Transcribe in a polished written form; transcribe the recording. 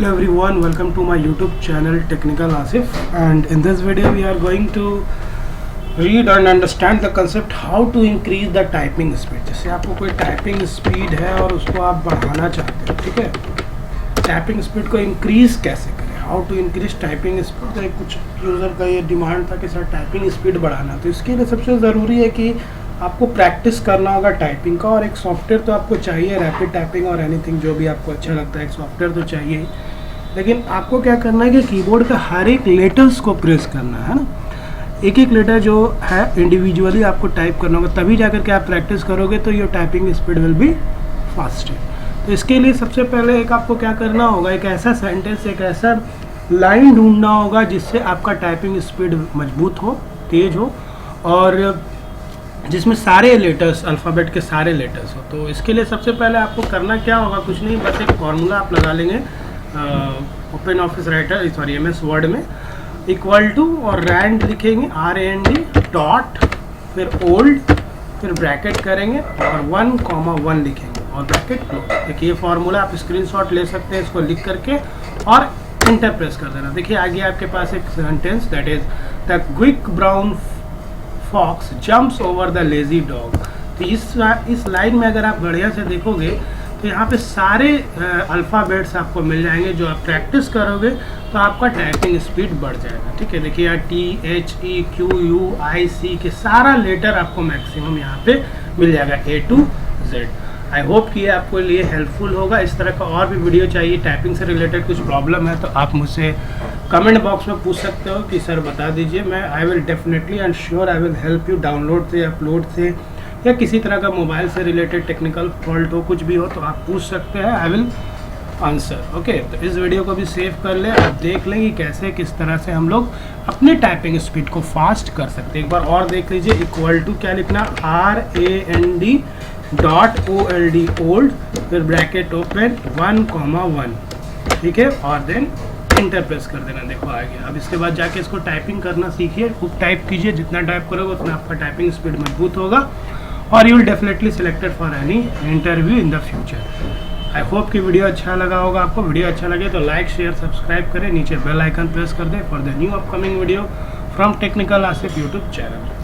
Hello everyone, welcome to my YouTube channel Technical Asif, and in this video we are going to read and understand the concept how to increase the typing speed। जैसे आपको कोई typing speed है और उसको आप बढ़ाना चाहते हो, ठीक है, टाइपिंग स्पीड को इंक्रीज कैसे करें, how to increase typing speed. कुछ यूज़र का ये डिमांड था कि सर टाइपिंग स्पीड बढ़ाना, तो इसके लिए सबसे ज़रूरी है कि आपको प्रैक्टिस करना होगा टाइपिंग का, और एक सॉफ्टवेयर तो आपको चाहिए, रैपिड टाइपिंग और एनीथिंग जो भी आपको अच्छा लगता है, एक सॉफ्टवेयर तो चाहिए ही। लेकिन आपको क्या करना है कि कीबोर्ड का हर एक लेटर्स को प्रेस करना है ना, एक एक लेटर जो है इंडिविजुअली आपको टाइप करना होगा, तभी जाकर के आप प्रैक्टिस करोगे तो your typing speed will be faster. तो इसके लिए सबसे पहले एक आपको क्या करना होगा, एक ऐसा सेंटेंस, एक ऐसा लाइन ढूंढना होगा जिससे आपका टाइपिंग स्पीड मजबूत हो, तेज हो, और जिसमें सारे लेटर्स, अल्फ़ाबेट के सारे लेटर्स हो। तो इसके लिए सबसे पहले आपको करना क्या होगा, कुछ नहीं, बस एक फार्मूला आप लगा लेंगे open office writer, sorry MS word में, इक्वल टू और रैंड लिखेंगे, RAND डॉट, फिर ओल्ड, फिर ब्रैकेट करेंगे और 1,1 लिखेंगे और ब्रैकेट क्लोज। देखिए ये फार्मूला आप स्क्रीनशॉट ले सकते हैं, इसको लिख करके और इंटर प्रेस कर देना। देखिए आगे आपके पास एक sentence, that is the quick brown fox jumps over the lazy dog. तो इस लाइन में अगर आप बढ़िया से देखोगे तो यहाँ पे सारे अल्फ़ाबेट्स आपको मिल जाएंगे। जो आप प्रैक्टिस करोगे तो आपका टाइपिंग स्पीड बढ़ जाएगा, ठीक है। देखिए यहाँ THEQUIC के सारा लेटर आपको मैक्सिमम यहाँ पे मिल जाएगा, A to Z। I hope कि ये आपको लिए हेल्पफुल होगा। इस तरह का और भी वीडियो चाहिए, टाइपिंग से रिलेटेड कुछ प्रॉब्लम है तो आप मुझसे कमेंट बॉक्स में पूछ सकते हो कि सर बता दीजिए, मैं I will definitely and sure I will help you. Download से, अपलोड से, या किसी तरह का मोबाइल से रिलेटेड टेक्निकल फॉल्ट हो, कुछ भी हो तो आप पूछ सकते हैं, आई विल आंसर। ओके, तो इस वीडियो को भी सेव कर ले, आप देख लें कि कैसे किस तरह से हम लोग अपने टाइपिंग स्पीड को फास्ट कर सकते हैं। एक बार और देख लीजिए, इक्वल टू क्या लिखना, RAND डॉट OLD ओल्ड, फिर ब्रैकेट ओपन 1,1, ठीक है, और देन इंटर प्रेस कर देना। देखो आ गया। अब इसके बाद जाके इसको टाइपिंग करना सीखिए, खूब टाइप कीजिए, जितना टाइप करोगे उतना आपका टाइपिंग स्पीड मजबूत होगा और you will definitely selected for any interview in the future. I hope कि वीडियो अच्छा लगा होगा आपको। वीडियो अच्छा लगे तो लाइक, शेयर, सब्सक्राइब करें, नीचे बेल आइकन प्रेस कर दें for the new upcoming video from technical Asif YouTube channel.